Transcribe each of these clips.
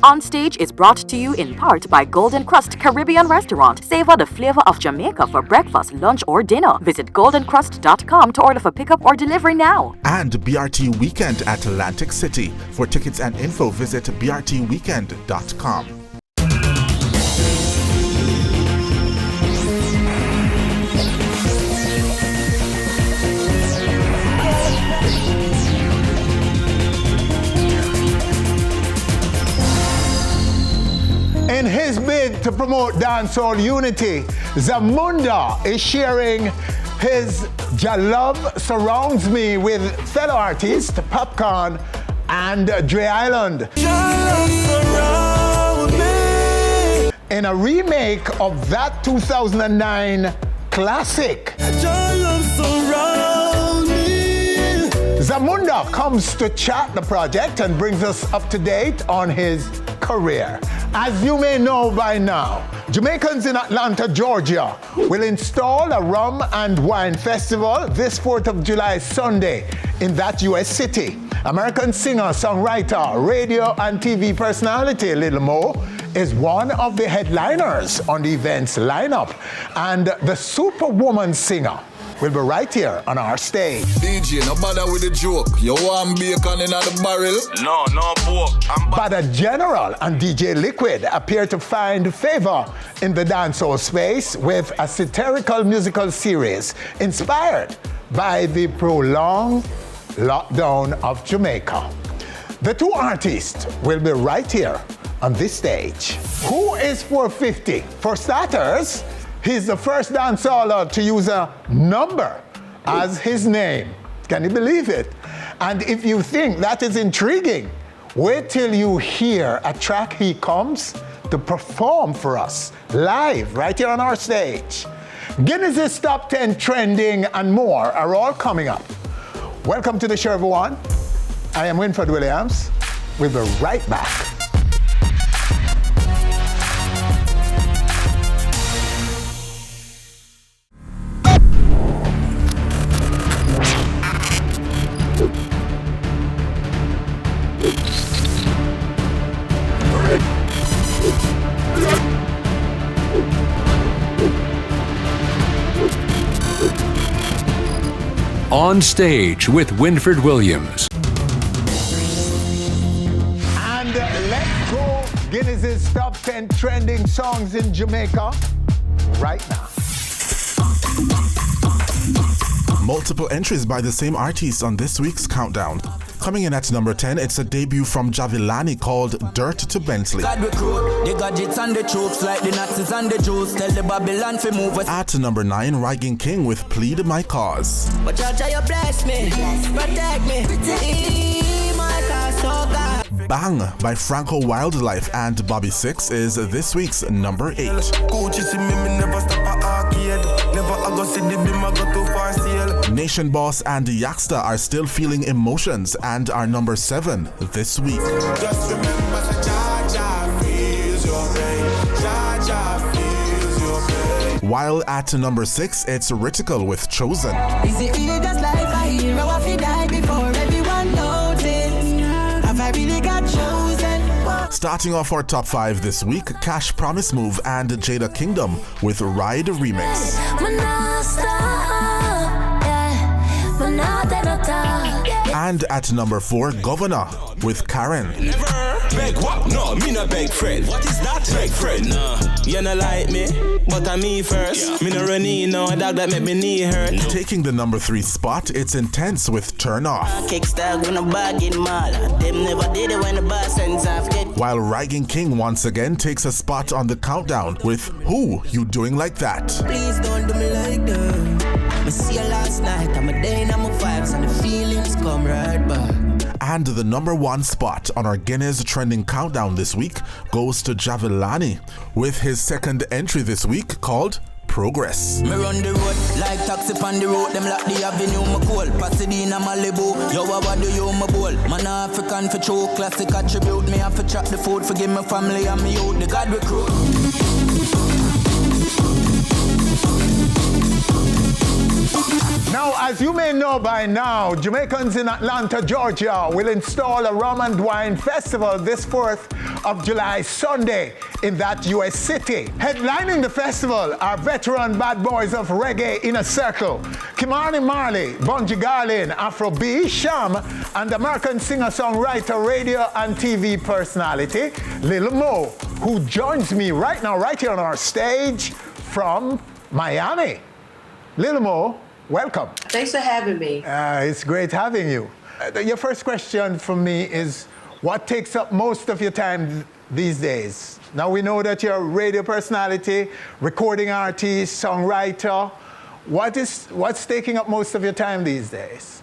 Onstage is brought to you in part by Golden Crust Caribbean Restaurant. Savor the flavor of Jamaica for breakfast, lunch, or dinner. Visit goldencrust.com to order for pickup or delivery now. And BRT Weekend at Atlantic City. For tickets and info, visit brtweekend.com. In his bid to promote dancehall unity, Zamunda is sharing his Ja Love Surrounds Me with fellow artists Popcaan and Dre Island. In a remake of that 2009 classic. Zamunda comes to chat the project and brings us up to date on his career. As you may know by now, Jamaicans in Atlanta, Georgia will install a rum and wine festival this 4th of July Sunday in that U.S. city. American singer, songwriter, radio and TV personality Lil Mo is one of the headliners on the event's lineup, and the Superwoman singer will be right here on our stage. DJ, no bother with the joke. You want bacon in the barrel? No pork. Badda General and DJ Liquid appear to find favor in the dancehall space with a satirical musical series inspired by the prolonged lockdown of Jamaica. The two artists will be right here on this stage. Who is 450? For starters, he's the first dancehaller to use a number as his name. Can you believe it? And if you think that is intriguing, wait till you hear a track he comes to perform for us live right here on our stage. Guinness's Top 10 Trending and more are all coming up. Welcome to the show, everyone. I am Winfred Williams. We'll be right back. On Stage with Winfred Williams. And let's go Guinness's Top 10 Trending Songs in Jamaica right now. Multiple entries by the same artist on this week's countdown. Coming in at number 10, it's a debut from Javilani called Dirt to Bentley. At number 9, Rygan King with Plead My Cause. Bang by Franco Wildlife and Bobby Six is this week's number 8. Nation Boss and Yaksta are still feeling emotions and are number 7 this week. Just remember that Jaja feels your pain. Jaja feels your pain. While at number 6, it's Ritical with Chosen. Is it really just like a hero if he died before everyone noticed? Have I really got chosen? Starting off our top 5 this week, Kash, Promise Move and Jada Kingdom with Ride Remix. And at number 4, Governor with Karen. Never beg what? No, me no beg friend. What is that? Beg friend. You no like me, but I'm me first. Me no run in, no dog that make me knee hurt. Taking the number 3 spot, it's Intense with Turn Off. Kickstart when a bag in mall. Them never did it when the bar sends off. While Rygan King once again takes a spot on the countdown with Who You Doing Like That. Please don't do me like that. I see you last night, I'm a day in my vibes and the feelings come right back. And the number 1 spot on our Guinness Trending Countdown this week goes to Javilani with his second entry this week called Progress. Me run the road like taxi on the road. Them lock the avenue, my cool. Pasadena, Malibu. Yo, what do you, my bowl? Man, African for true. Classic attribute. Me have to chop the food. Forgive my family and me youth. The God recruit. Now as you may know by now, Jamaicans in Atlanta, Georgia will install a rum and wine festival this 4th of July Sunday in that U.S. city. Headlining the festival are veteran bad boys of reggae Inner Circle, Kimani Marley, Bunji Garlin, Afro B, Sham, and American singer-songwriter, radio and TV personality, Lil Mo, who joins me right now, right here on our stage from Miami. Lil Mo, welcome. Thanks for having me. It's great having you. Your first question for me is, what takes up most of your time these days? Now we know that you're a radio personality, recording artist, songwriter. What's taking up most of your time these days?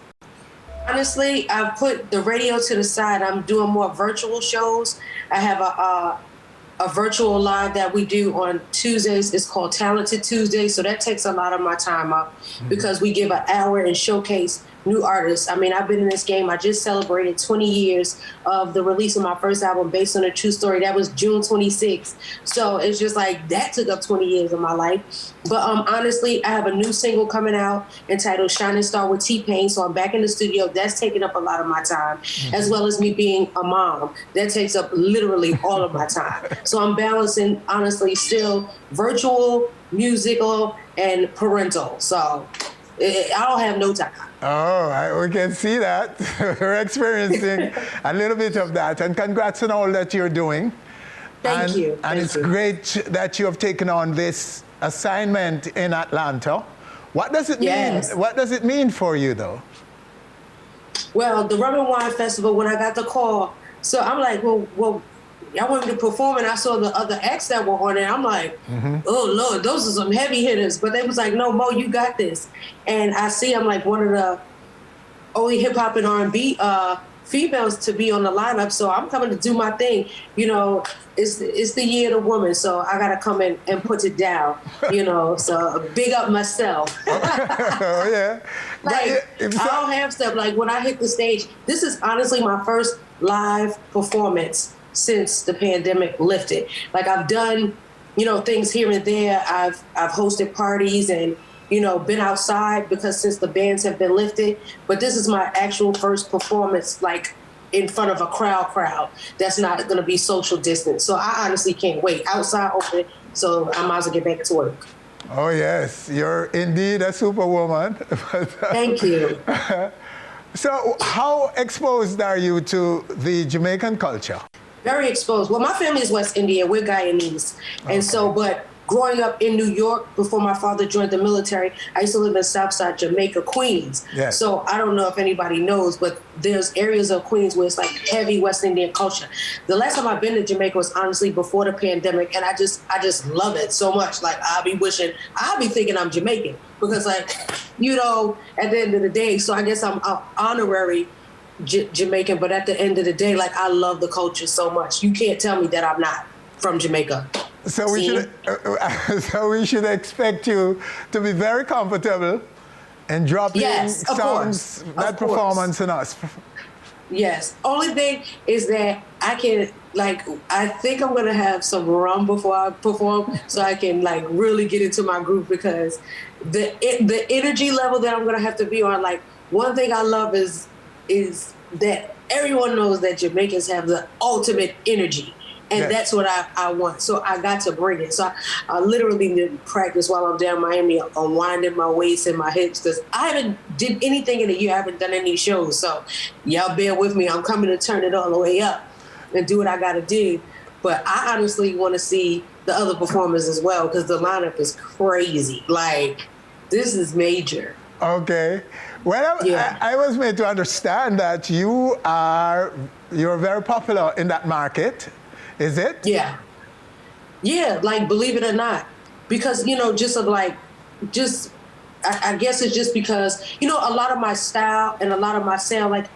Honestly, I've put the radio to the side. I'm doing more virtual shows. I have a virtual live that we do on Tuesdays. It's called Talented Tuesday. So that takes a lot of my time up because we give an hour and showcase new artists. I mean, I've been in this game. I just celebrated 20 years of the release of my first album based on a true story. That was June 26th. So it's just like that took up 20 years of my life. But honestly, I have a new single coming out entitled Shining Star with T-Pain. So I'm back in the studio. That's taking up a lot of my time, as well as me being a mom. That takes up literally all of my time. So I'm balancing, honestly, still virtual, musical, and parental. So I don't have no time. Oh, we can see that. We're experiencing a little bit of that. And congrats on all that you're doing. Thank you. And it's great that you have taken on this assignment in Atlanta. What does it mean? What does it mean for you, though? Well, the Rum and Wine Festival, when I got the call, so I'm like, well, I wanted to perform, and I saw the other acts that were on it. I'm like, oh, Lord, those are some heavy hitters. But they was like, no, Mo, you got this. And I see I'm like one of the only hip-hop and R&B females to be on the lineup, so I'm coming to do my thing. You know, it's the year of the woman, so I got to come in and put it down, you know, so big up myself. Oh, yeah. Like, I don't have stuff. Like, when I hit the stage, this is honestly my first live performance since the pandemic lifted. Like, I've done, you know, things here and there. I've hosted parties and, you know, been outside because since the bans have been lifted. But this is my actual first performance, like, in front of a crowd that's not going to be social distance. So I honestly can't wait. Outside open, so I might as well get back to work. Oh, yes. You're indeed a superwoman. Thank you. So how exposed are you to the Jamaican culture? Very exposed. Well, my family is West Indian. We're Guyanese. And so, but growing up in New York, before my father joined the military, I used to live in Southside Jamaica, Queens. Yes. So I don't know if anybody knows, but there's areas of Queens where it's like heavy West Indian culture. The last time I've been to Jamaica was honestly before the pandemic, and I just love it so much. Like, I'll be thinking I'm Jamaican because, like, you know, at the end of the day, so I guess I'm honorary Jamaican, but at the end of the day, like, I love the culture so much. You can't tell me that I'm not from Jamaica. So we should expect you to be very comfortable and dropping songs, that performance in us. Yes. Only thing is that I think I'm gonna have some rum before I perform, so I can like really get into my groove, because the energy level that I'm gonna have to be on. Like, one thing I love is that everyone knows that Jamaicans have the ultimate energy. And that's what I want. So I got to bring it. So I literally did practice while I'm down in Miami, unwinding my waist and my hips, because I haven't did anything in a year. I haven't done any shows. So y'all bear with me. I'm coming to turn it all the way up and do what I got to do. But I honestly want to see the other performers as well, because the lineup is crazy. Like, this is major. Okay. Well, I was made to understand that you're very popular in that market. Is it? Yeah. Yeah, like, believe it or not. Because, you know, I guess it's just because, you know, a lot of my style and a lot of my sound, like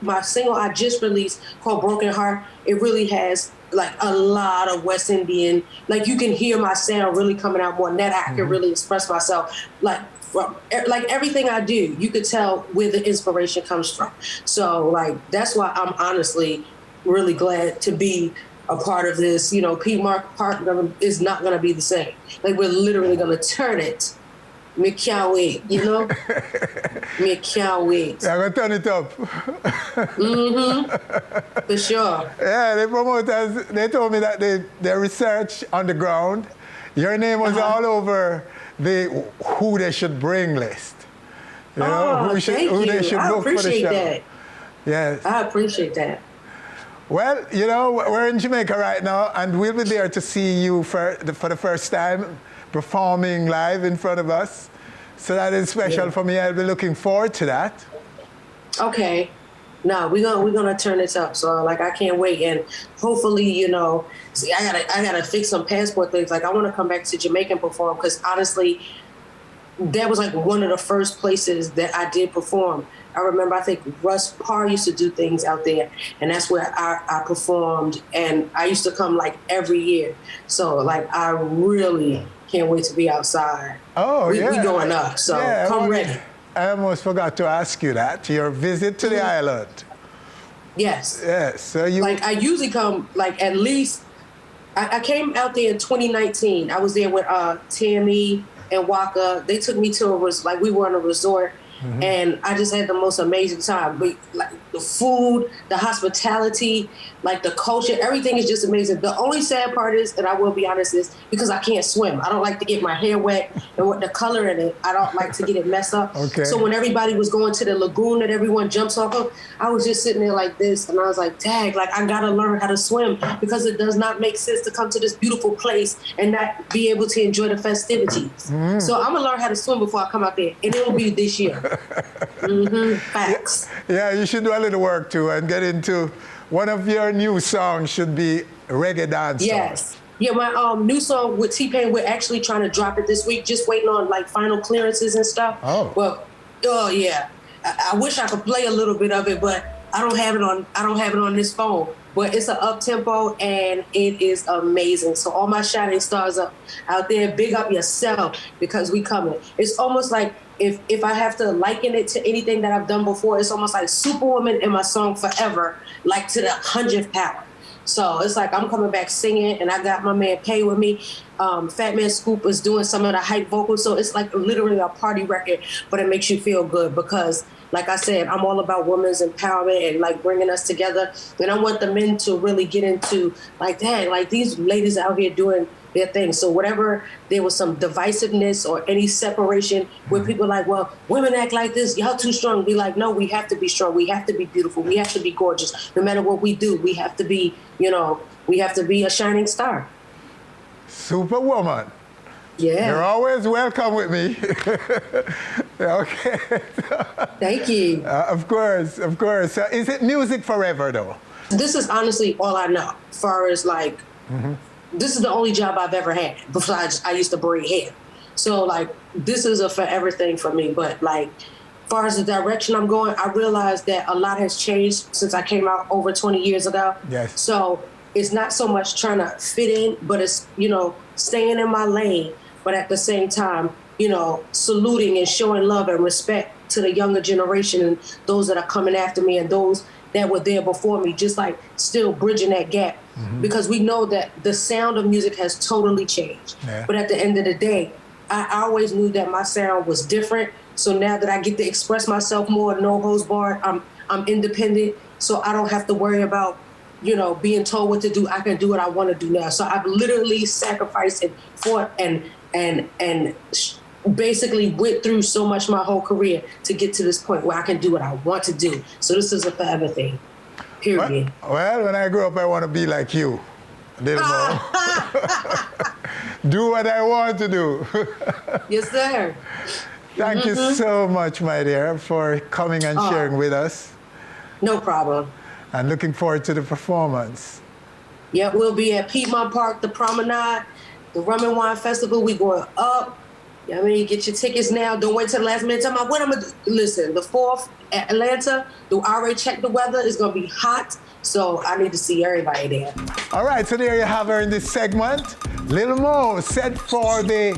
my single I just released called Broken Heart, it really has like a lot of West Indian, like, you can hear my sound really coming out more, and that I can really express myself. Like, from like everything I do, you could tell where the inspiration comes from. So, like, that's why I'm honestly really glad to be a part of this. You know, Pete Mark Park is not going to be the same. Like, we're literally going to turn it Me can't wait, you know? Me can't wait. I'm going to turn it up. For sure. Yeah, the promoters, they told me that their research on the ground, your name was all over the who they should bring list. You know, who they should book for the show. That. Yes. I appreciate that. Well, you know, we're in Jamaica right now, and we'll be there to see you for the first time performing live in front of us. So that is special for me. I'll be looking forward to that. Okay. No, we're gonna turn this up. So like I can't wait, and hopefully, you know, see, I gotta fix some passport things. Like I want to come back to Jamaica and perform because honestly, that was like one of the first places that I did perform. I remember, I think Russ Parr used to do things out there, and that's where I performed, and I used to come like every year. So like I really can't wait to be outside. Oh, we going up, so come ready. I almost forgot to ask you that. Your visit to the island. Yes. Yes. So you like I usually come like at least. I came out there in 2019. I was there with Tammy and Waka. They took me to we were on a resort. And I just had the most amazing time. Like the food, the hospitality, like the culture, everything is just amazing. The only sad part is, and I will be honest, is because I can't swim. I don't like to get my hair wet, and with the color in it, I don't like to get it messed up. Okay. So when everybody was going to the lagoon that everyone jumps off of, I was just sitting there like this, and I was like, dang, like I gotta learn how to swim because it does not make sense to come to this beautiful place and not be able to enjoy the festivities. So I'm gonna learn how to swim before I come out there, and it'll be this year. Facts. Yeah, you should do a little work too and get into one of your new songs should be reggae dance. Yes. Yeah, my new song with T-Pain, we're actually trying to drop it this week, just waiting on like final clearances and stuff. Oh. Well, yeah. I wish I could play a little bit of it, but I don't have it on this phone. But it's an up-tempo and it is amazing. So all my shining stars out there, big up yourself because we coming. It's almost like if I have to liken it to anything that I've done before, it's almost like Superwoman in my song Forever, like to the 100th power. So it's like I'm coming back singing, and I got my man Pay with me. Fat Man Scoop is doing some of the hype vocals, so it's like literally a party record, but it makes you feel good because, like I said, I'm all about women's empowerment and like bringing us together. And I want the men to really get into like, dang, like these ladies out here doing their thing. So whatever there was some divisiveness or any separation where people are like, well, women act like this, y'all too strong. Be like, no, we have to be strong. We have to be beautiful. We have to be gorgeous. No matter what we do, we have to be, you know, we have to be a shining star. Superwoman. Yeah. You're always welcome with me. Okay. Thank you. Of course, of course. Is it music forever though? This is honestly all I know as far as like, this is the only job I've ever had besides I used to braid hair. So like, this is a forever thing for me. But like, as far as the direction I'm going, I realized that a lot has changed since I came out over 20 years ago. Yes. So it's not so much trying to fit in, but it's, you know, staying in my lane, but at the same time, you know, saluting and showing love and respect to the younger generation and those that are coming after me and those that were there before me, just like still bridging that gap. Because we know that the sound of music has totally changed. Yeah. But at the end of the day, I always knew that my sound was different. So now that I get to express myself more, no holds barred, I'm independent. So I don't have to worry about, you know, being told what to do. I can do what I want to do now. So I've literally sacrificed and fought and basically went through so much my whole career to get to this point where I can do what I want to do. So this is a forever thing. Period. Well, when I grow up, I want to be like you. A little more. Do what I want to do. Yes, sir. Thank you so much, my dear, for coming and sharing with us. No problem. And looking forward to the performance. Yeah, we'll be at Piedmont Park, the Promenade, the Rum and Wine Festival. We going up. You know what I mean? Get your tickets now. Don't wait till the last minute. Tell me what I'm going to do. Listen, the 4th at Atlanta, I already checked the weather. It's going to be hot. So I need to see everybody there. All right, so there you have her in this segment. Lil Mo set for the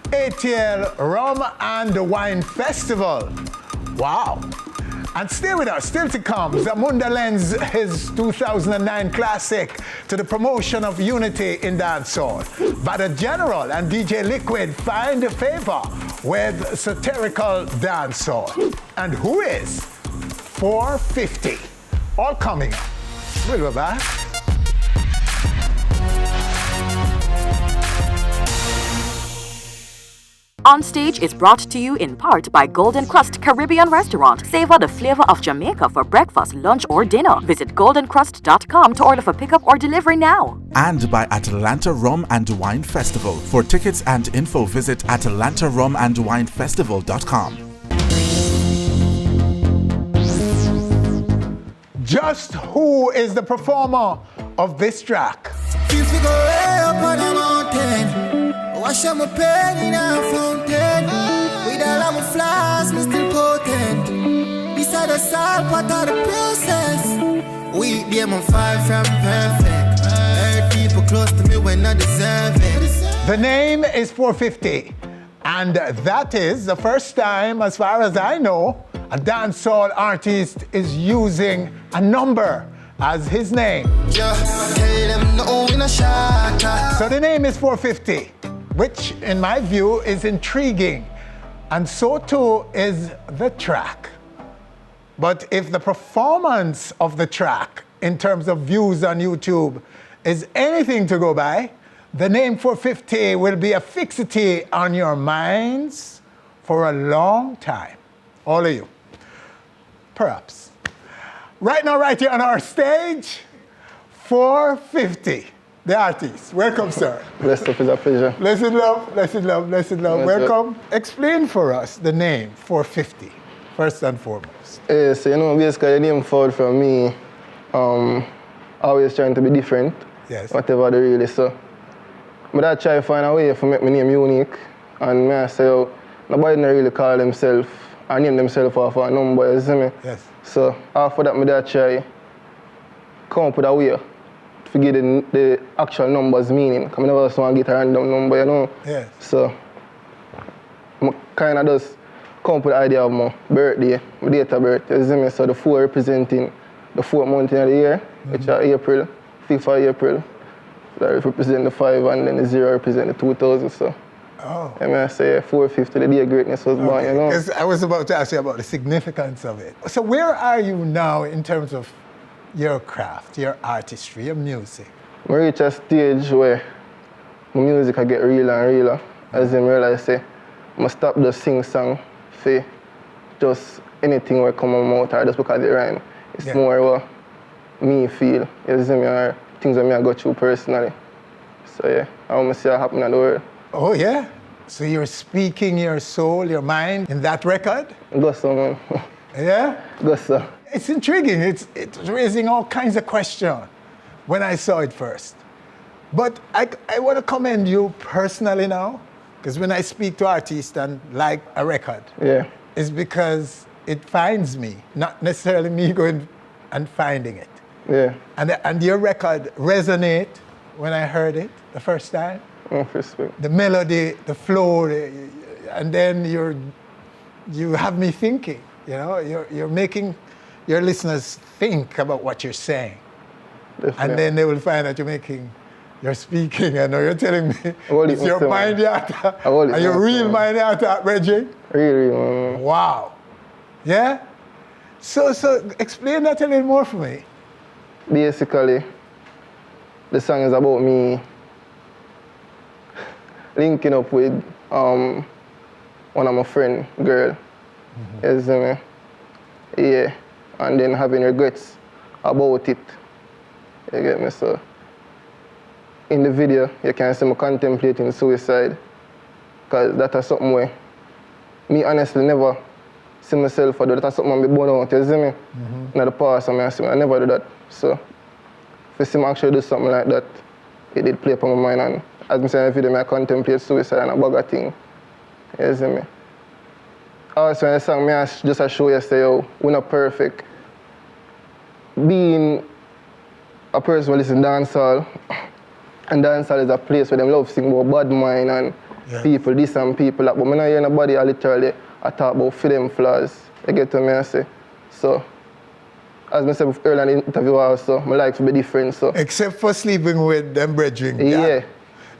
ATL Rum and Wine Festival. Wow. And stay with us, still to come, Zamunda lends his 2009 classic to the promotion of unity in dancehall. Badda General and DJ Liquid find favor with satirical dancehall. And who is 450? All coming up. We'll be back. Onstage is brought to you in part by Golden Crust Caribbean Restaurant. Savor the flavor of Jamaica for breakfast, lunch, or dinner. Visit goldencrust.com to order for pickup or delivery now. And by Atlanta Rum and Wine Festival. For tickets and info, visit atlantarumandwinefestival.com. Just who is the performer of this track? Feels we go way up on a mountain. Wash out my pain in a fountain. With all of my flaws, me still potent. Beside the salt, part of the process. We them on far from perfect. Hurt people close to me when I deserve it. The name is 450. And that is the first time, as far as I know, a dancehall artist is using a number as his name. Yeah, tell them no in a shot. So the name is 450, which in my view is intriguing. And so too is the track. But if the performance of the track in terms of views on YouTube is anything to go by, the name 450 will be a fixity on your minds for a long time. All of you. Perhaps. Right now, right here on our stage, 450, the artist. Welcome, sir. Blessed up, it's a pleasure. Blessed love, blessed love, blessed love. Welcome. Explain for us the name 450, first and foremost. So, you know, basically the name forward from me, always trying to be different. Yes. Whatever the real is, so. But I try to find a way to make my name unique. And I say, oh, nobody really call themselves or name themselves off a number, you see me? Yes. So after that, I try come up with a way to give the actual numbers meaning. Because I never just want to get a random number, you know? Yes. So I kind of just come up with the idea of my birthday, my date of birth, you see me? So the 4 representing the 4th month in the year, which is April, 5th of April. That represent the 5 and then the 0 represent the 2000, so. Oh. I mean, I say 450, the day of greatness was born, you know? Because I was about to ask you about the significance of it. So where are you now in terms of your craft, your artistry, your music? I reach a stage where my music I get realer and realer. As I realize, say, I stop just sing song for just anything will come on my mouth or just because it rhyme. It's more what me feel, you see me, or things that I go through personally. So yeah, I want to see what happen in the world. Oh yeah? So you're speaking your soul, your mind in that record? Go so, man. Yeah? Go so. It's intriguing. It's raising all kinds of questions when I saw it first. But I want to commend you personally now, because when I speak to artists and like a record, it's because it finds me, not necessarily me going and finding it. Yeah. And your record resonate when I heard it the first time. Oh, respect. The melody, the flow, and then you have me thinking. You know, you're making your listeners think about what you're saying. Definitely. And then they will find that you're speaking, and you're telling me it's your mind yata. Are you real mind yata, Reggie? Real. Wow. Yeah? So explain that a little more for me. Basically, the song is about me linking up with one of my friend, girl. You see me? Yeah. And then having regrets about it. You get me? So in the video, you can see me contemplating suicide. Because that is something where me honestly never see myself or do. That is something I'm born out, you see me? In the past, I never do that. So if you see me actually do something like that, it did play upon my mind. And as I say in the video, I contemplate suicide and a bugger thing. You see me? Also, in the song, I just show you, say, yo, we're not perfect. Being a person who listens to dancehall, and dancehall is a place where they love sing about bad mind and people this and people that. But I don't hear nobody literally talk about for them flaws. You get what I say? So, as I said earlier in the interview also, my life will be different, so. Except for sleeping with them brethren. Yeah.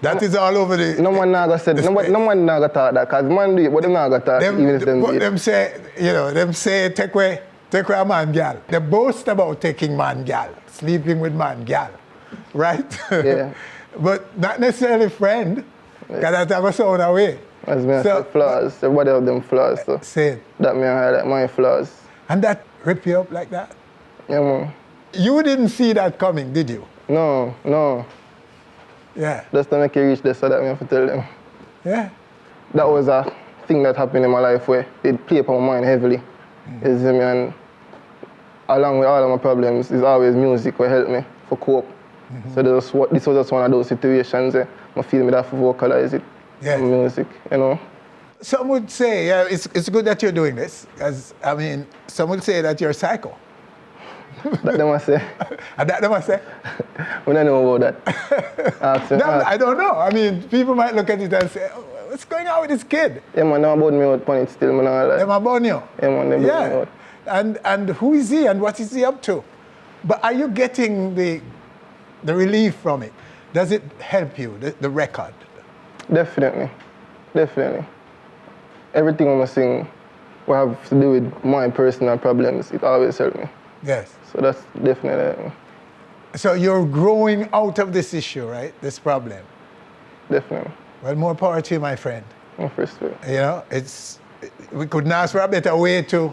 That is all over the... No man naga said, no man naga talk that, because man do it, but them naga talk even if them do it. Them say, you know, them say take away a man gal. They boast about taking man gal, sleeping with man gal, right? Yeah. But not necessarily friend, because that have a sound away. As me say flaws, everybody have them flaws, so. Say that me highlight my flaws. And that rip you up like that? Yeah, man. You didn't see that coming, did you? No. Yeah. Just to make you reach this so that I have to tell them. Yeah. That was a thing that happened in my life where it played upon my mind heavily. You see me, and along with all of my problems, it's always music will help me to cope. So this was just one of those situations where I feel me have to vocalize it. Yeah. Music, you know. Some would say, yeah, it's good that you're doing this, because, I mean, some would say that you're psycho. That them I say. That them I say? We don't know about that. I don't know. I mean, people might look at it and say, oh, what's going on with this kid? Yeah, man, them about me out on it still, man. Like. Them about you? Yeah, man, them about me out. And who is he and what is he up to? But are you getting the relief from it? Does it help you, the record? Definitely. Everything I'm sing will have to do with my personal problems. It always helps me. Yes. So that's definitely. So you're growing out of this issue, right? This problem. Definitely. Well, more power to you, my friend. My first way. You know, we couldn't ask for a better way to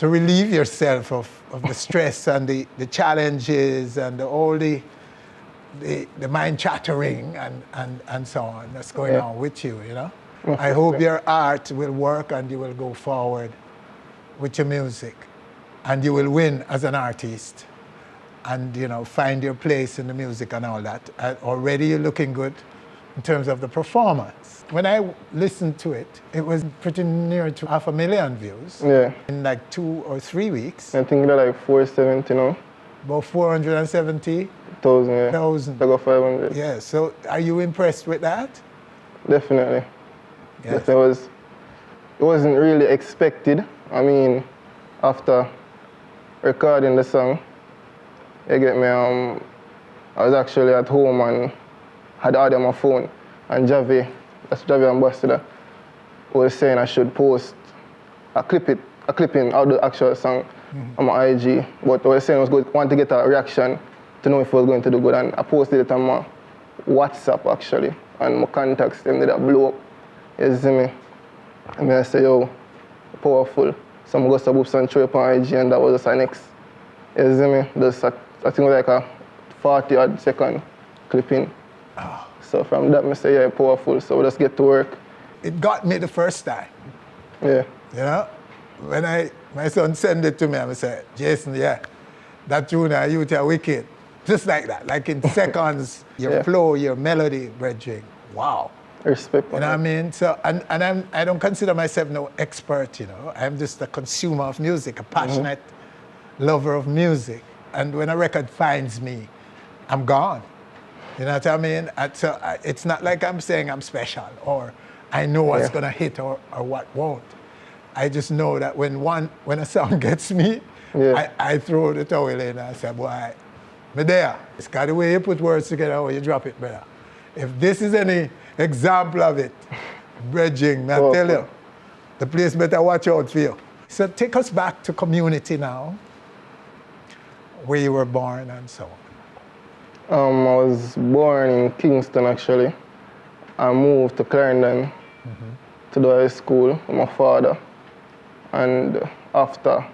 relieve yourself of the stress and the challenges and all the mind chattering and so on that's going on with you, you know? I hope your art will work and you will go forward with your music and you will win as an artist and, you know, find your place in the music and all that. Already you're looking good in terms of the performance. When I listened to it, it was pretty near to 500,000 views. Yeah. In like 2 or 3 weeks. I think they're like 470 now. About 470,000. Yeah. 1,000. I got 500. Yeah. So are you impressed with that? Definitely. Yes. It wasn't really expected. I mean, after recording the song, you get me. I was actually at home and had audio on my phone, and Javi, that's Javi ambassador, was saying I should post a clipping of the actual song on my IG. But I was saying I was want to get a reaction to know if it was going to do good, and I posted it on my WhatsApp actually, and my contacts them did a blow up. You see me? And I say, yo, powerful. So I go to books and throw it on IG, and that was just the next. You see me? Just I think it was like a 40-odd second clipping. Oh. So from that, I say, yeah, powerful. So we just get to work. It got me the first time. Yeah. You know? When my son sent it to me, I said, Jason, yeah, that tune, you are wicked. Just like that. Like in seconds, your flow, your melody, brethren. Wow. Respect. You know what I mean? So, I don't consider myself no expert, you know. I'm just a consumer of music, a passionate lover of music. And when a record finds me, I'm gone. You know what I mean? So it's not like I'm saying I'm special or I know what's gonna hit or what won't. I just know that when a song gets me, I throw the towel in and I say, boy, me there. It's got the way you put words together or you drop it, brother. If this is any example of it, bridging, I tell you, the place better watch out for you. So take us back to community now, where you were born and so on. I was born in Kingston actually. I moved to Clarendon to do high school with my father. And after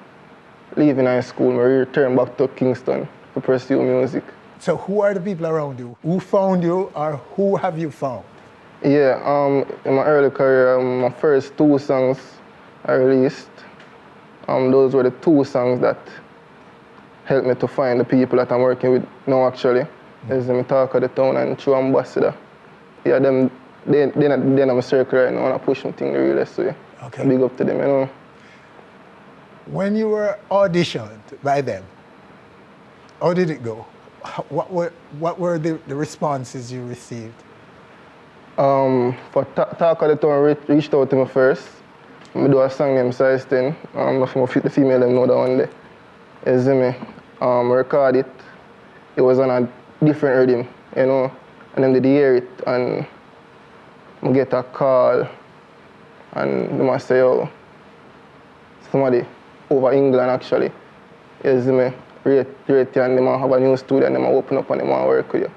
leaving high school, I returned back to Kingston to pursue music. So who are the people around you? Who found you or who have you found? Yeah, in my early career, my first 2 songs I released, those were the 2 songs that helped me to find the people that I'm working with now actually. There's the Talk of the Town and True Ambassador. Yeah, they're in my circle right now and I push my thing the realest way. Okay. Big up to them, you know. When you were auditioned by them, how did it go? What were the responses you received? For Talk of the Town reached out to me first, I do a song named Size 10. The female them know that one day. You see me? I record it. It was on a different rhythm, you know. And then they hear it and I get a call and they must say, oh, somebody over England actually. You see me? Rate and they have a new studio and they open up and they work with you.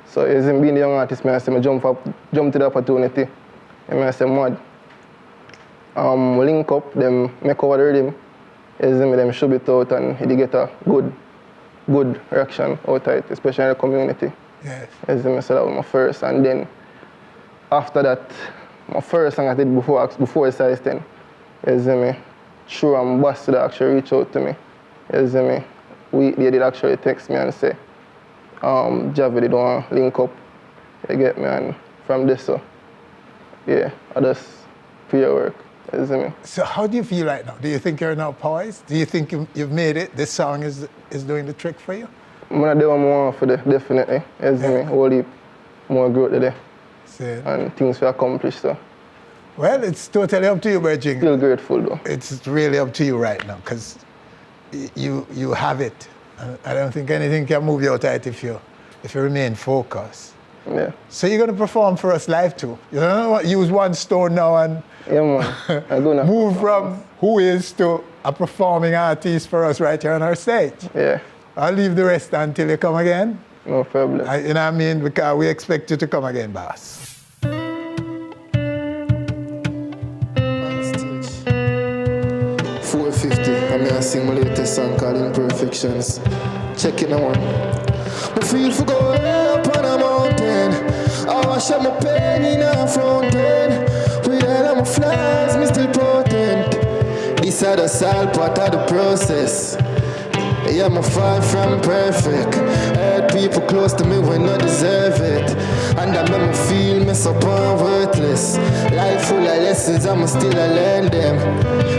So as in being the young artist, I say I jump to the opportunity. And I say mad. Link up, them make over the rhythm. As in them shove it out and they get a good reaction out of it, especially in the community. Yes. As in so that was my first. And then after that, my first song I did before Size 10. As in me, True and Badda actually reached out to me. As in me, they did actually text me and say, Javi, they don't want to link up. You get me? And from this, so, yeah, I just fear work. You see me? So how do you feel right now? Do you think you're now poised? Do you think you've made it? This song is doing the trick for you? I'm going to do more for the definitely. You see me? Whole heap more growth today. And things we accomplish, so. Well, it's totally up to you, Virgin. Feel grateful, though. It's really up to you right now, because you have it. I don't think anything can move you out of it if you remain focused. Yeah. So you're going to perform for us live too. You don't know, use one stone now and move from who is to a performing artist for us right here on our stage. Yeah. I'll leave the rest until you come again. No problem. You know what I mean? Because we expect you to come again, boss. Onstage. 450. I'm going to sing my latest song called Imperfections. Check it out. I feel for go up on a mountain. I wash up my pain in a fountain. With all of my flaws, me still potent. This is the sad part of the process. Yeah, I'm far from perfect. Heard people close to me when I deserve it. And that make me feel mess up and worthless. Life full of lessons, I'm still a learn them.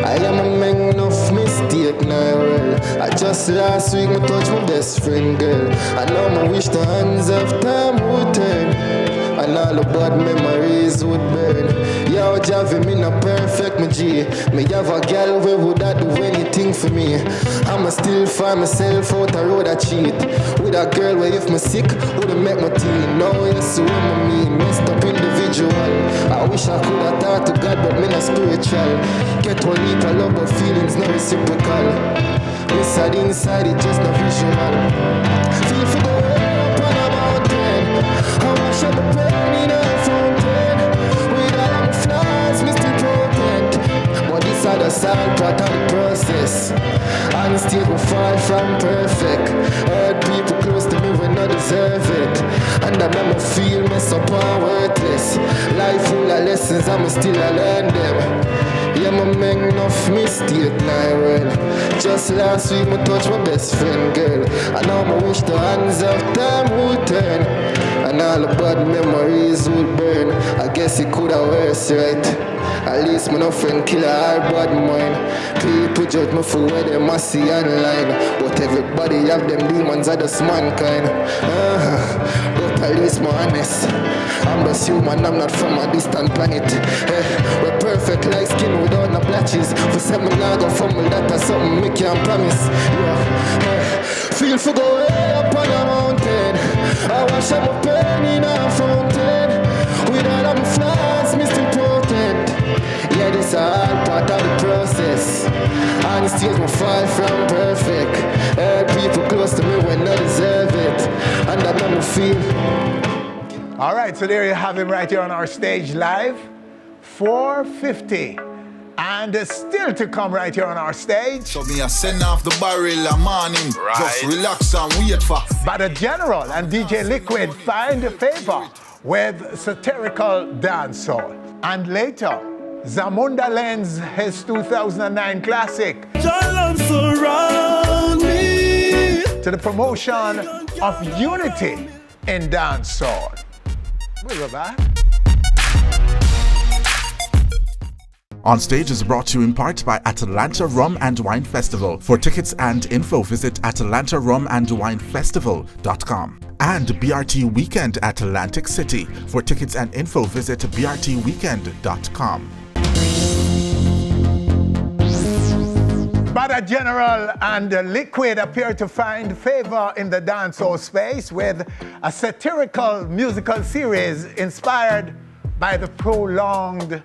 I am a man enough mistake now, well. I just last week I touched my best friend girl. I know I wish the hands of time would turn. And all the bad memories would burn. Yo, Javi, me not perfect, me G. Me have a girl where would I do anything for me. I'ma still find myself out a road I cheat. With a girl where if me sick, wouldn't make my teen. Now it's what I mean, messed up individual. I wish I could have thought to God, but me not spiritual. Get one heap of love, but feelings not reciprocal. Inside, it just not visual. Feel for the way up on a mountain. I wash up the pain in a fountain. With all of my flaws, me still potent. But this is the sad part of the process. Honesty will far from perfect. Heard people close to me when I deserve it. And I make me feel mess up and worthless. Life full of lessons, I'm still a learn them. Yeah, I make enough mistake now, well. Just last week I touched my best friend girl. And now I wish the hands of time would turn. And all the bad memories would burn. I guess it could have worse, right? At least my no friend kill a hard bad mind. People judge me for where they must see online. But everybody have them demons are just mankind. But at least my honest. I'm just human, I'm not from a distant planet. We're perfect like skin without no blotches. For some I go fumble, that is something me can't promise. Yeah. Feel for go way up on a mountain. I wash up my pain in a fountain. With all of my flaws, me still potent. Yeah, this is all part of the process. Honesty is my far from perfect. Heard people close to me when I deserve it. And that make me feel. All right, so there you have him right here on our stage live. 450. And still to come right here on our stage. So me a send off the barrel a morning. Right. Just relax and wait for. Badda General and DJ Liquid find favor with satirical dancehall. And later, Zamunda lends his 2009 classic surround me to the promotion of unity in dancehall. We'll go back. Onstage is brought to you in part by Atlanta Rum and Wine Festival. For tickets and info, visit atlantarumandwinefestival.com. And BRT Weekend at Atlantic City. For tickets and info, visit brtweekend.com. Badda General and Liquid appear to find favor in the dancehall space with a satirical musical series inspired by the prolonged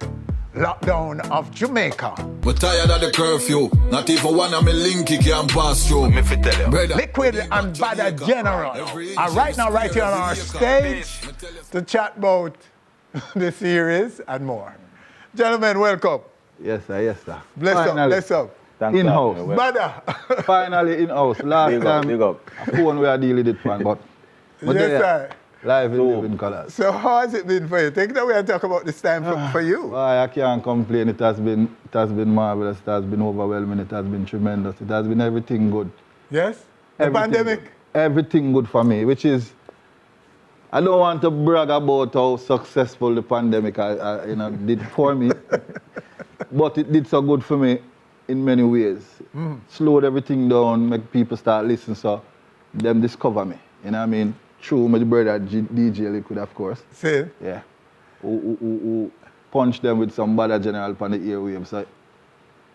lockdown of Jamaica. We're tired of the curfew. Not even one of me linky can pass through. Me tell you. Brother. Liquid and Badda General are right now right here on our stage to chat about the series and more. Gentlemen, welcome. Yes, sir, yes, sir. Bless up. In-house. Badda. Finally in-house. Last time, big up. a phone we are dealing with, man, but Yes, sir. live in living colours. So how has it been for you? Take it away and talk about this time for you. I can't complain. It has been marvelous. It has been overwhelming. It has been tremendous. It has been everything good. Yes? The pandemic? Good. Everything good for me, which is, I don't want to brag about how successful the pandemic did for me, but it did so good for me in many ways. Slowed everything down, make people start listening, so them discover me. You know what I mean? Through my brother DJ Liquid, of course. See? Yeah. Who punch them with some Badda General on the airwaves. So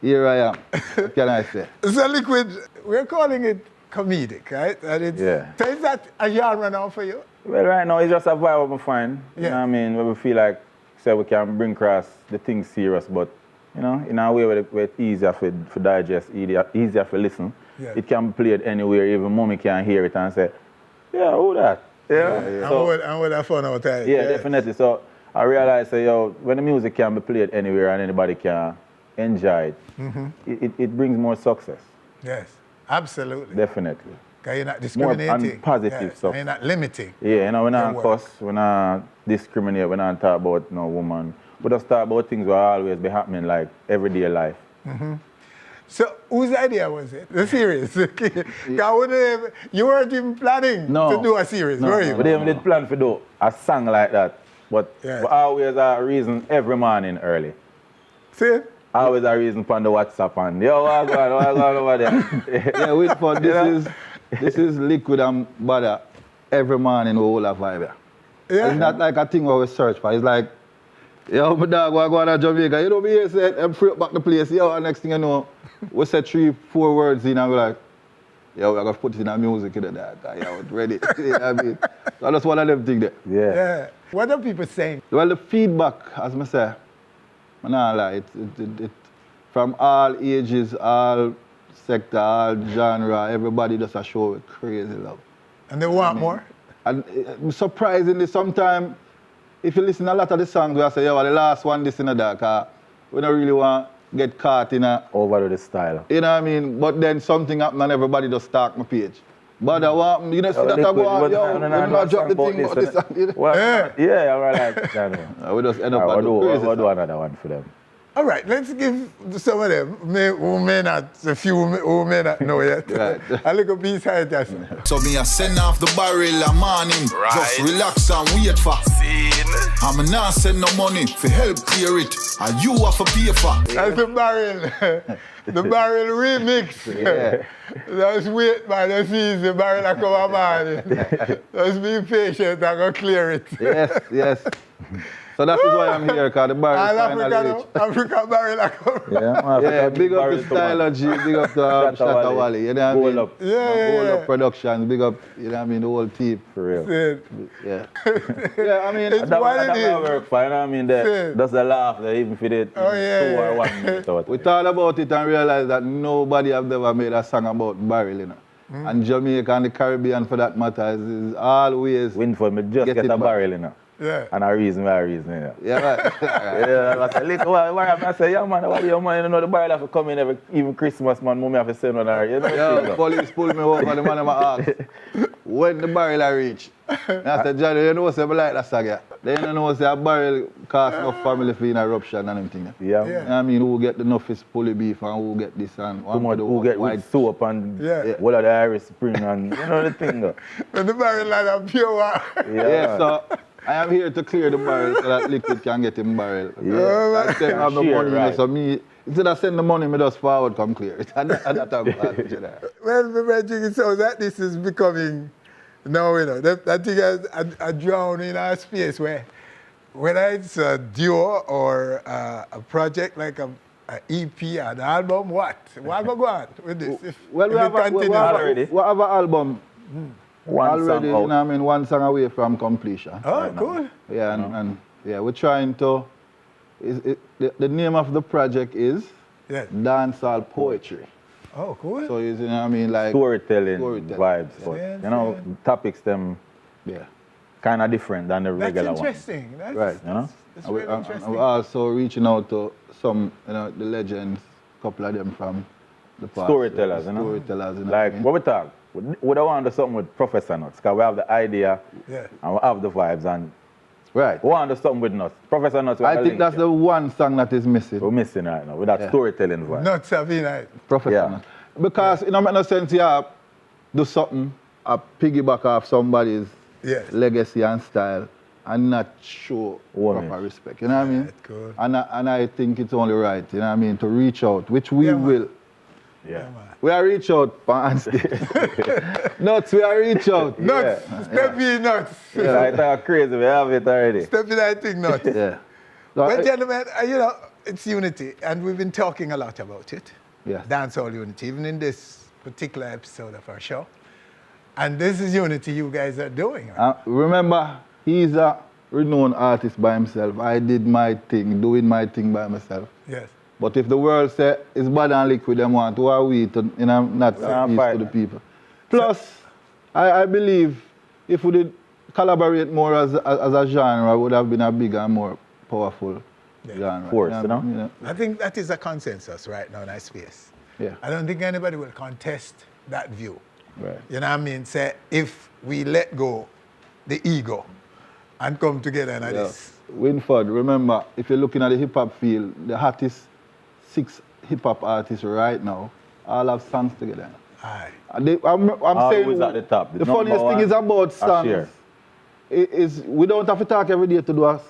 here I am. What can I say? So Liquid, we're calling it comedic, right? And it's, So is that a genre now for you? Well, right now it's just a vibe we find. You know what I mean? Where we feel like, say, we can bring across the things serious, but you know, in a way where it's easier for digest, easier for listen. Yeah. It can be played anywhere, even mommy can hear it and say, yeah, who that? Yeah. So, and with that fun out there. Yeah, definitely. So I realized, when the music can be played anywhere and anybody can enjoy it, it brings more success. Yes, absolutely. Definitely. Because you're not discriminating. More and positive stuff. And you're not limiting. Yeah, we're not cuss, we're not discriminate, we're not talk about no woman. We just talk about things that always be happening, like everyday life. So whose idea was it? The series? You weren't even planning to do a series, were you? We didn't plan to do a song like that. But we always have a reason every morning early. See? Always a reason on the WhatsApp and what's going on over there. Yeah, wait for this is Liquid and Badda every morning we all have vibe. Yeah. It's not like a thing where we search for. It's like, yo, my dog, we're going to Jamaica. You know me here said, I'm free up back the place. Yo, and next thing you know, we said 3-4 words in and we're like, yo, we're going to put it in our music in the dog. Yo, it's ready. You know what I mean? So that's one of them things there. Yeah. What are people saying? Well, the feedback, as I say, I'm not lie, it from all ages, all sector, all genre, everybody does a show with crazy love. And they want more? And surprisingly, sometimes, if you listen to a lot of the songs, we say, yeah, well, the last one, this in the dark, we don't really want to get caught in a... Over the style. You know what I mean? But then something happened and everybody just stalk my page. But I want, you know, see that I go on, yo, we not drop the thing about this. We're like, we just end up we'll do another one for them. All right, let's give some of them who may not know yet. Right. A little piece of it. So me a send off the barrel a morning. Just relax and wait for. I'm not send no money for help clear it. And you have to pay for. That's the barrel. The barrel remix. Yeah. Just wait, man. Just see the barrel a come a morning. Just be patient and go clear it. Yes. So that is why I'm here, because the barrel finally reached. African barrel a come. Yeah, big up to Stylogy, big up to Shatta Wally, you know what I mean? Goal Up Productions, big up, you know what I mean, the whole team. For real. Yeah. Yeah, I mean, it's what it is. Work fine, I mean, that's the laugh, even if it 2 or 1 minute. We thought about it and realized that nobody have ever made a song about barrel, you know. And Jamaica and the Caribbean, for that matter, is always... Winford, me just get a barrel, you know. Yeah. And a reason, yeah. Yeah, right. I said, look, why I say, yeah, man, what do you man? You know, the barrel have to come in even Christmas, man, mommy have to send one her, you know? Yeah, police pull me over, the man of my ask, when the barrel I reach. And I said, Johnny, you know what I like that song, yeah? Then you know say a barrel cost enough family for interruption and everything. Yeah. You know what I mean, who get the enough pulley beef and who get this and who get white soap and what of the Irish Spring and you know the thing though. When the barrel like pure water. Yeah, so I am here to clear the barrel so that Liquid can get him barrel. Yeah. I say I have the money, right. So me, instead of send the money, me just forward come clear it. And that's how well, my thinking so that this is becoming, now, you know, that thing has a drown in our space where whether it's a duo or a project like a An EP, an album, what? What go on with this? Well, we have an album already, you know what I mean, one song away from completion. Oh, right cool. Now. Yeah, and we're trying to, the name of the project is Dancehall Poetry. Oh, cool. So, you know what I mean, like... Storytelling vibes. But, you know, topics them kind of different than the regular ones. That's interesting. That's, right. You know? That's really interesting. We're also reaching out to some, you know, the legends, a couple of them from the past. Storytellers, you know? Storytellers, you know. Like, what we talk? We don't want to do something with Professor Nuts, because we have the idea and we have the vibes, and we want to do something with Nuts. Professor Nuts, I think that's the one song that is missing. We're missing right now, with that storytelling vibe. Nuts have been like... Professor Nuts. Because it don't make no sense you do something, piggyback off somebody's legacy and style, and not show proper respect. You know what I mean? Cool. And I think it's only right, you know what I mean, to reach out, which we will. Yeah. We are reach out for Onstage. Nuts, we are reach out. Nuts, step in Nuts. It's like crazy, we have it already. Step in, I think, Nuts. Well, gentlemen, you know, it's unity, and we've been talking a lot about it. Yes. Dancehall unity, even in this particular episode of our show. And this is unity you guys are doing. Right? Remember, he's a renowned artist by himself. I did my thing, doing my thing by myself. Yes. But if the world say it's bad and liquid, them want, who are we to, you know, not say peace to the people? Plus, I believe if we did collaborate more as a genre, it would have been a bigger and more powerful genre. Force, you know? I think that is a consensus right now in that space. Yeah. I don't think anybody will contest that view. Right. You know what I mean? Say, if we let go the ego and come together and this. Winford, remember, if you're looking at the hip-hop field, the hottest 6 hip-hop artists right now all have songs together. Aye. I'm saying at the top. The funniest thing is about songs is we don't have to talk every day to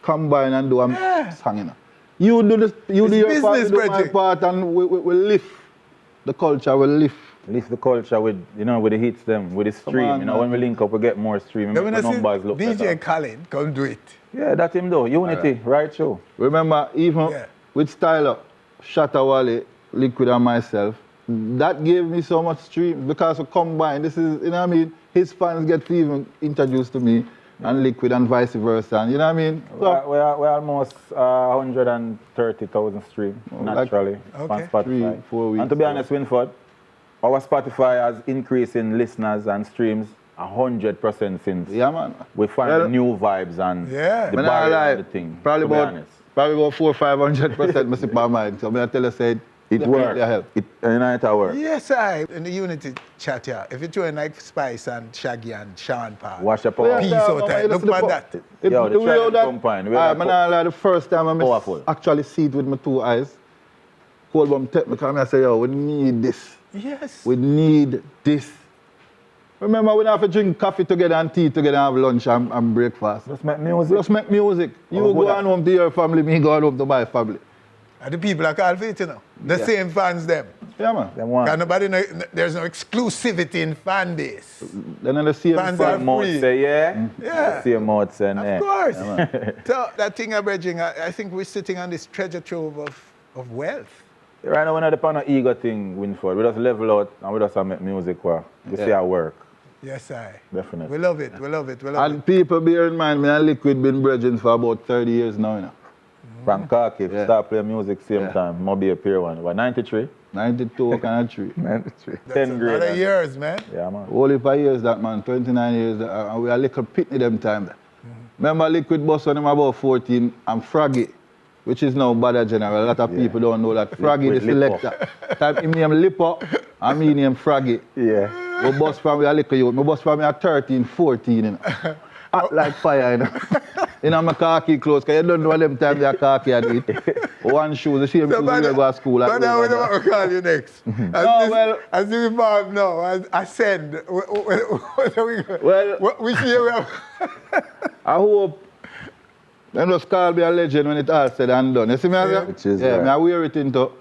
combine and do a song. You know. You do this, you do your part, you do my part, and we lift the culture. We lift the culture with, you know, with the hits them, with the stream. on, you know, when we link up, we get more stream. Yeah, Make the numbers look DJ better. Khaled, come do it. Yeah, that's him though. Unity, right show. Remember, even with Styler, Shatta Wale, Liquid and myself, that gave me so much stream because we combine. This is, you know what I mean? His fans get to even introduced to me and Liquid and vice versa. And you know what I mean? So, we're almost 130,000 streams naturally on Spotify. 3, 4 weeks. And to be honest, Winford, our Spotify has increased in listeners and streams 100% since we find new vibes and the barrier and the thing. Probably about 400-500% I see my mind. So I tell you, said it works. It works. Yes, in the Unity chat here. If you're doing like Spice and Shaggy and Sean Paul. Watch your power. Peace out there. Look at that. The first time I actually see it with my 2 eyes, cold bomb technical, I say, yo, we need this. Yes. We need this. Remember, we don't have to drink coffee together and tea together and have lunch and breakfast. Just make music. Just make music. You go on home to your family, me go on home to my family. And the people are called for it, you know. The same fans, them. Yeah, man. There's no exclusivity in fan base. Then the same fans are free. Say Yeah. The same mouth say Of course. So that thing I'm bridging, I think we're sitting on this treasure trove of wealth. Right now, we're not upon an ego thing, Winford. We just level out and we just make music where you see our work. Yes, I. Definitely. We love it. We love it. And people bear in mind, me and Liquid been bridging for about 30 years now, you know. Franco start playing music same time. Moby appear one. What, 93? 92, kind of 3. 93. That's 10 grade. A lot of years, man. Yeah, man. Only 5 years that, man. 29 years. And we are little pitney them time. Remember Liquid Boss when I'm about 14 and Fraggy, which is now Badda General. A lot of people don't know that. Fraggy, the selector. Type him name Lippo, and me name Fraggy. Yeah. My boss from me a little youth. My boss from me at 13, 14, you know. Hot like fire, you know. You know, my khaki clothes, because you don't know them time they are khaki at it. One shoe, the same shoes we go to school. But now we know what we call you next. As you inform now, I send. Which year we have? I hope. They just call me a legend when it's all said and done. You see me? Which is I wear it into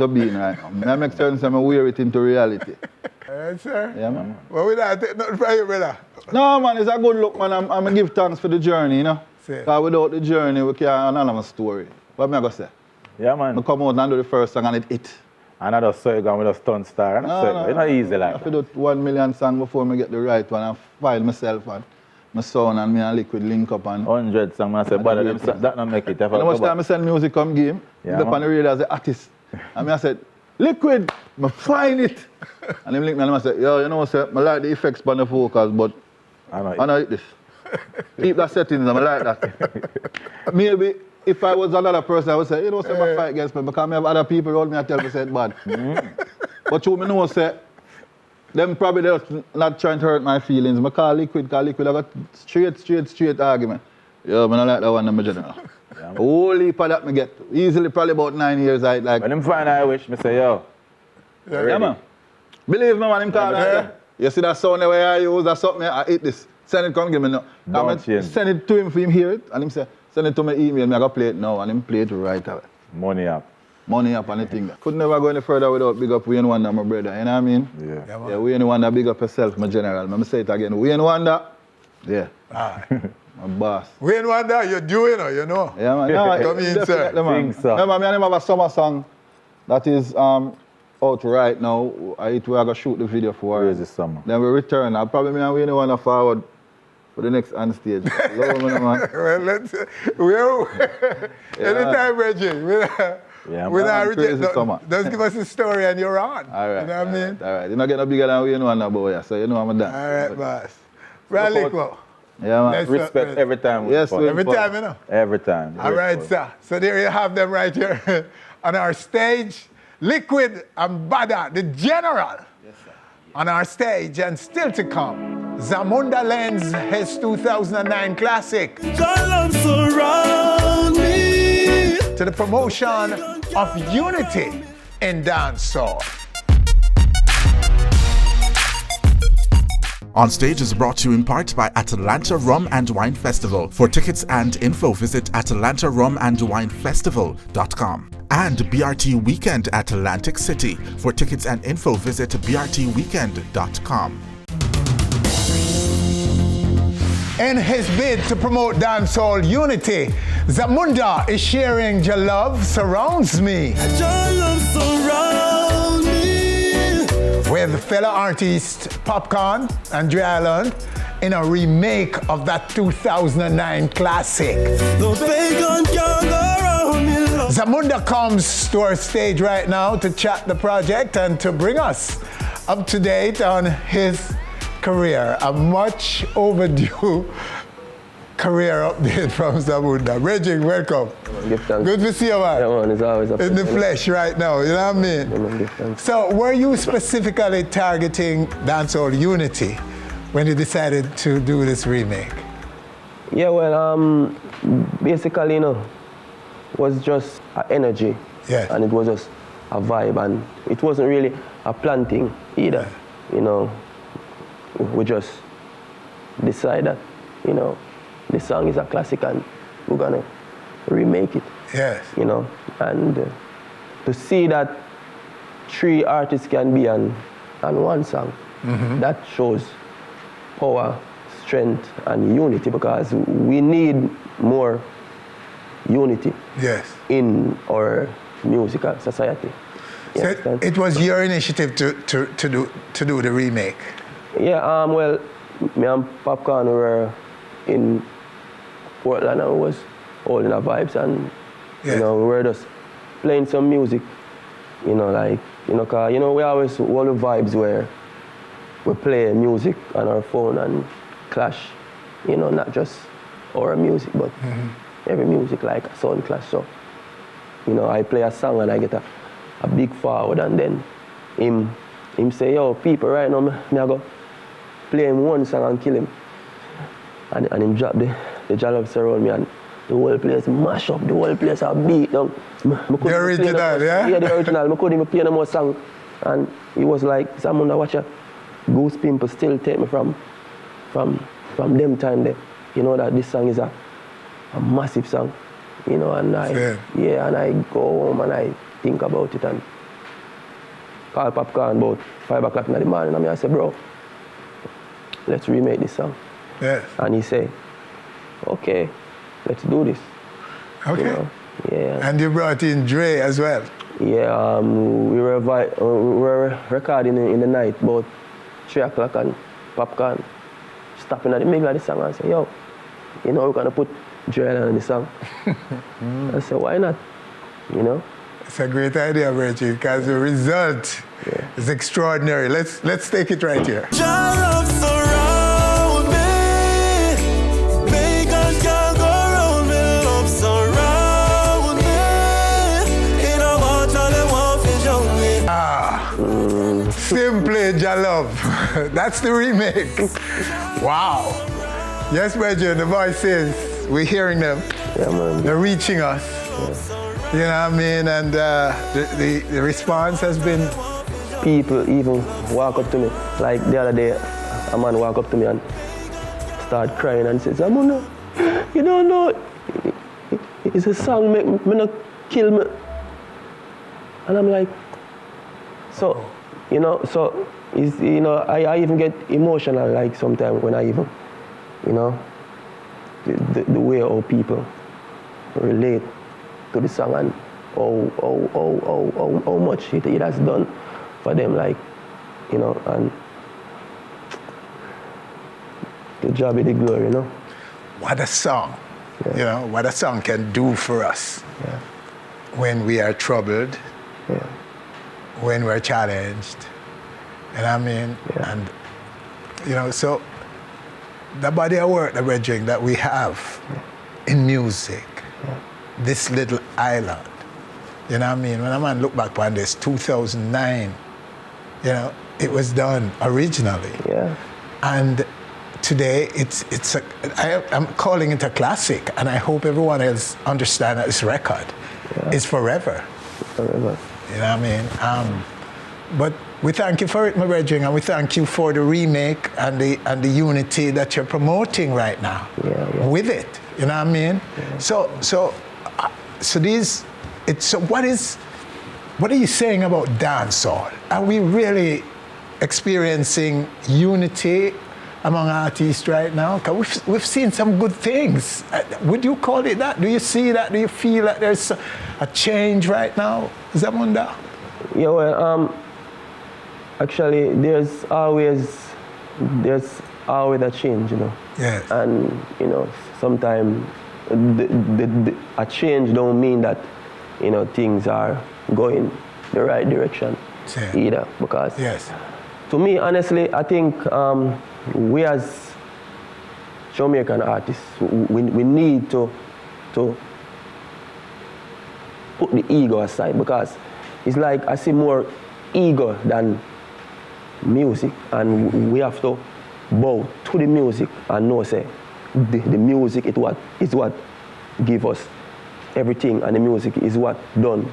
being right now. I make sense I wear it into reality. Alright, sir. Yeah, man. Well, we don't take nothing from you, brother. No, man, it's a good look, man. I'm going to give thanks for the journey, you know. Because without the journey, we can't anonymous story. What am I going to say? Yeah, man. I come out and do the first song and it hit. And I just saw it going with a stunt star. It's not easy like I have to do 1 million songs before I get the right one and file myself and my son and me and Liquid link up and 100 songs. I said, Badda, that don't make it. How much time I send music come game? Yeah, up on the radio as an artist. And I said, Liquid, I find it. And him link me and I said, yo, you know, sir, I like the effects on the vocals, but I don't like this. Keep that settings, I like that. Maybe if I was another person, I would say, you know, say, I fight against me because I have other people around me and tell me say it bad. But you know, say, them probably just not trying to hurt my feelings. I call Liquid, I got straight argument. Yeah, I don't like that one in my general. Yeah, whole heap of that I get. Easily probably about 9 years. Like. When them find I wish, I say, yo. Yeah, man. Believe me, man, him call me. You see that sound the way I use, that's something, I hit this. Send it, come give me now. Send it to him for him hear it, and him say, send it to my email, I got play it now, and him play it right away. Money up. Money up, anything. Could never go any further without big up Wayne Wonder, my brother, you know what I mean? Yeah, Wayne Wonder, big up yourself, my general. Let me say it again, Wayne Wonder, yeah. My boss. Wayne Wonder, you're doing it, you know? Yeah, man. Yeah, come in, sir. Remember, I have a summer song that is out right now. We're going to shoot the video for. Where is the summer? Then we return. I'll probably me and Wayne Wonder forward for the next Onstage. Well, anytime, Reggie. Just give us a story and you're on. All right. You know what I mean? All right. You're not getting bigger than Wayne Wonder, boy, so you know I'm done. All right, boss. Rally, yeah, man. Respect every time. Yes, every time, you know? Every time. All right, sir. So there you have them right here on our stage. Liquid and Badda, the general, on our stage, and still to come, Zamunda lends his 2009 classic surround me to the promotion of unity in dancehall. Onstage is brought to you in part by Atlanta Rum and Wine Festival. For tickets and info, visit atlantarumandwinefestival.com. And BRT Weekend at Atlantic City. For tickets and info, visit brtweekend.com. In his bid to promote dancehall unity, Zamunda is sharing "Your Love Surrounds Me" with fellow artist Popcaan and Jada in a remake of that 2009 classic. Zamunda comes to our stage right now to chat the project and to bring us up to date on his career. A much overdue career update from Zamunda. Reggie, welcome. Good to see you, man. Yeah, man, it's always up in the flesh right now, you know what I mean? So, were you specifically targeting dancehall unity when you decided to do this remake? Yeah, well, basically, you know, it was just an energy. Yes. And it was just a vibe, and it wasn't really a plan thing either. You know, we just decided that, you know, this song is a classic and we're gonna remake it. Yes. You know, and to see that 3 artists can be on one song, that shows power, strength, and unity, because we need more unity in our musical society. So it was your initiative to do the remake? Yeah, well, me and Popcaan were in Portland and we was holding the vibes, and you know, we were just playing some music, you know, like, you know, cause, you know, we always hold the vibes where we play music on our phone and clash, you know, not just our music, but every music like a sound clash. So, you know, I play a song and I get a big forward, and then him say, yo, people, right now, me I go play him one song and kill him. And him drop the jalops around me, and the whole place mash up, the whole place are beat down. The original, yeah? Yeah, the original. I couldn't even play no more song. And he was like, Zamunda, watch ya. Goose Pimple still take me from them time there. You know that this song is a massive song. You know, and and I go home and I think about it and call Popcaan about 5 o'clock in the morning, and I say, bro, let's remake this song. Yes. And he say, okay, let's do this. Okay. You know? Yeah. And you brought in Dre as well. Yeah, we were recording in the night about 3 o'clock, and Popcaan stopping at the middle of the song and say, yo, you know, we're gonna put Jada on the song. I said, why not? You know? It's a great idea, Reggie, because the result is extraordinary. Let's take it right here. Simply Jah Love. That's the remake. Wow. Yes, Reggie, the voices, we're hearing them. Yeah, man. They're reaching us. You know what I mean? And the response has been... People even walk up to me. Like the other day, a man walk up to me and start crying and says, Zamunda, you don't know, it's a song make me not kill me. And I'm like, so, you know, so, it's, you know, I even get emotional like sometimes when I even, you know, the way how people relate to the song and how much it has done for them, like, you know, and the job is the glory, you know. What a song, you know, what a song can do for us when we are troubled, when we're challenged, and I mean, and, you know, so the body of work that we're doing, that we have in music, this little island, you know what I mean? When a man look back on this, 2009, you know, it was done originally. Yeah. And today, I'm calling it a classic, and I hope everyone else understands that this record is forever. Forever. You know what I mean? But we thank you for it, my brethren, and we thank you for the remake and the unity that you're promoting right now with it. You know what I mean? Yeah. So what are you saying about dancehall? Are we really experiencing unity among artists right now? Because we've seen some good things. Would you call it that? Do you see that? Do you feel that there's a change right now, Zamunda? Yeah, well, actually, there's always a change, you know. Yes. And you know, sometimes a change don't mean that, you know, things are going the right direction either. Because to me, honestly, I think we as Jamaican artists, we need to put the ego aside, because it's like I see more ego than music, and we have to bow to the music and know, say, the music is what give us everything, and the music is what done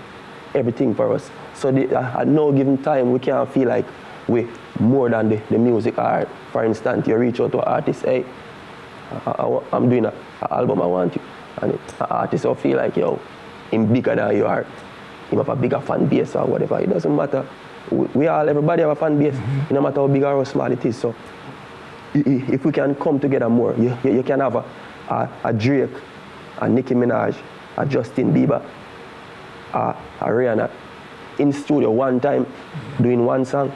everything for us. So at no given time, we can't feel like we more than the music. Or, for instance, you reach out to an artist, hey, I'm doing an album, I want you. And an artist will feel like, yo, I'm bigger than you are. You have a bigger fan base or whatever. It doesn't matter. Everybody have a fan base, no matter how big or how small it is. So if we can come together more, you can have a Drake, a Nicki Minaj, a Justin Bieber, a Rihanna in studio one time doing one song.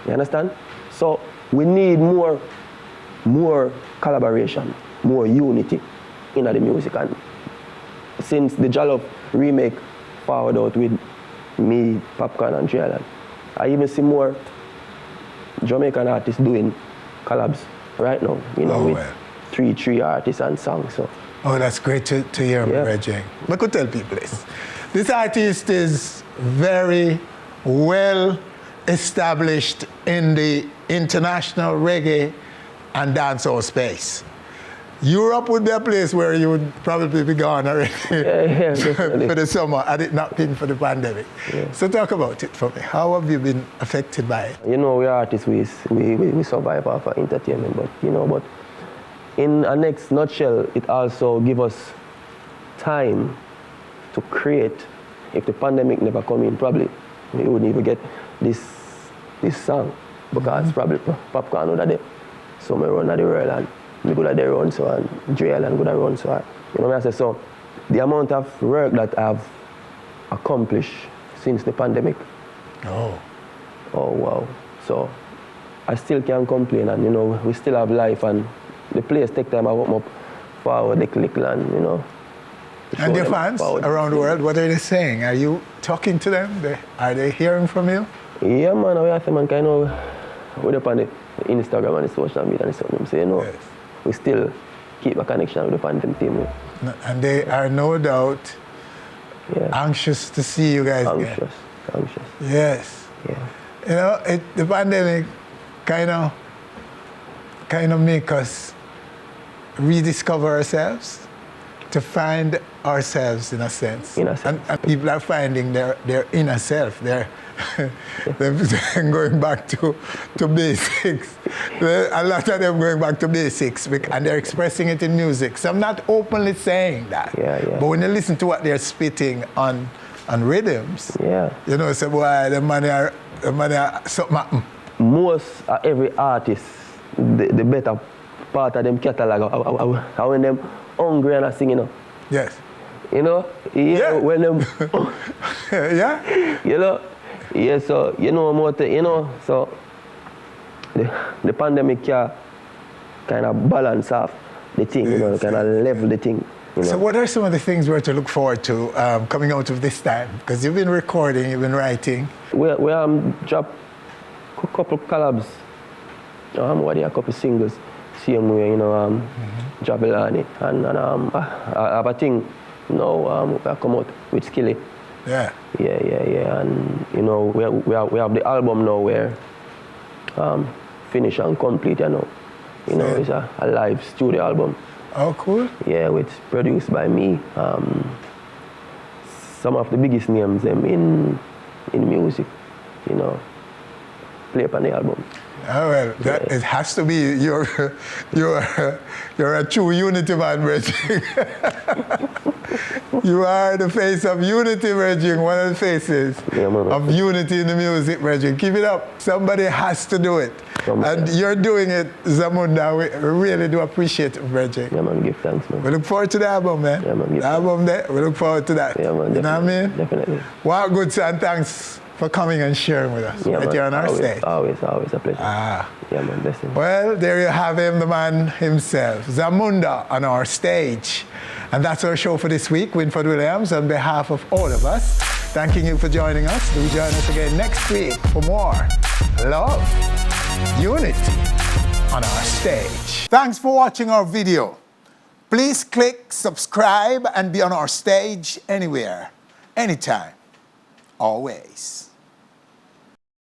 You understand? So we need more collaboration, more unity in the music. And since the Jah Love remake forward out with me, Popcaan and Jada, I even see more Jamaican artists doing collabs right now, you know, with three artists and songs. So. Oh, that's great to hear, Reggie. I could tell people this. This artist is very well established in the international reggae and dancehall space. Europe would be a place where you would probably be gone already for the summer, had it not been for the pandemic. Yeah. So talk about it for me. How have you been affected by it? You know, we artists, we survive off of entertainment, but you know, but in a next nutshell, it also gives us time to create. If the pandemic never come in, probably we wouldn't even get this song, because probably Popcaan would have there somewhere around the world, and we could have there run so, and Drill and could have run so. You know what I say? So the amount of work that I've accomplished since the pandemic. Oh. Oh, wow. So I still can't complain, and, you know, we still have life, and the place take time. I open up forward the click and, you know. And your fans around the world, what are they saying? Are you talking to them? Are they hearing from you? Yeah, man, we have them kind of, we're up on the Instagram and the social media and stuff. So, you know, yes, we still keep a connection with the Phantom team. And they are no doubt anxious to see you guys again. Anxious. Yes. Yeah. You know, the pandemic kind of make us rediscover ourselves, to find ourselves in a sense. And people are finding their inner self. They're going back to basics. A lot of them going back to basics, and they're expressing it in music. So I'm not openly saying that. But when you listen to what they're spitting on rhythms, you know, say, boy, the money are something happen. Most every artist, the better part of them catalog, how when them hungry and singing up. Yes. You know? When them yeah. You know? Yeah, so you know more you know, so the pandemic kind of balance off the thing, you know, kind of level the thing. You know? So what are some of the things we're to look forward to coming out of this time? Because you've been recording, you've been writing. We dropped a couple collabs, a couple singles, same way, you know, Javelani, and I have a thing now I come out with Skilly. Yeah, and you know, we have the album now where finished and complete, you know. You know, it's a live studio album. Oh, cool. Yeah, it's produced by me. Some of the biggest names in music, you know, play up on the album. Oh, well, it has to be you're a true unity man, Reggie. You are the face of unity, Reggie, one of the faces of unity in the music, Reggie. Keep it up. Somebody has to do it. And you're doing it, Zamunda. We really do appreciate it, Reggie. Yeah, man, give thanks, man. We look forward to the album, man. Yeah, man, the album there, we look forward to that. Yeah, man, you know what I mean? Definitely. Wow, good, son. Thanks for coming and sharing with us. Yeah, right here on our stage. Always a pleasure. Yeah, man, blessing. Well, there you have him, the man himself, Zamunda, on our stage. And that's our show for this week. Winford Williams, on behalf of all of us, thanking you for joining us. Do join us again next week for more love, unity on our stage. Thanks for watching our video. Please click subscribe and be on our stage anywhere, anytime, always.